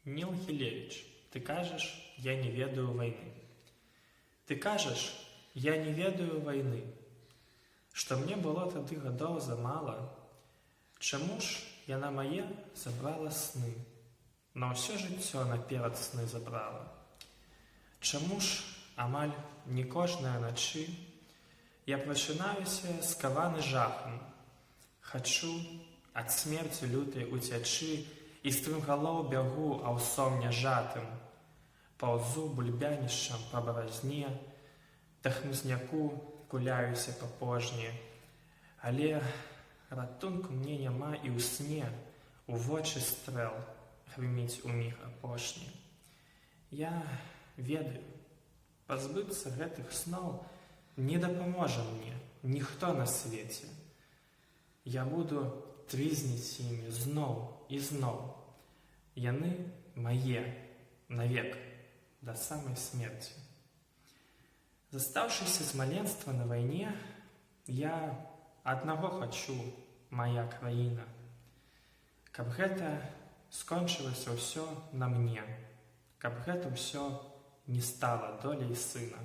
Нил Хилевич, ты кажешь, я не ведаю войны. Ты кажешь, я не ведаю войны. Што мне было тады гадоў замала, чаму ж яна мае забрала сны, на ўсё жыццё наперад сны забрала. Чаму ж амаль не кожнае начы я прачынаюся скаваны жахам, хачу ад смерці лютай уцячы і стрымгалоў бягу аўсом няжатым, паўзу бульбянішчам па баразне, да хмызняку куляюся па пожні, але ратунку мне няма і ў сне, у вочы стрэл грыміць у міг апошні. Я ведаю, пазбыцца гэтых сноў не дапаможа мне ніхто на свеце. Я буду трызніць імі зноў і зноў. Яны мае навек да самай смерці. Застаўшыся з маленства на вайне, я аднаго хачу, мая краіна, каб гэта скончылася ўсё на мне, каб гэта ўсё не стала доляй сына.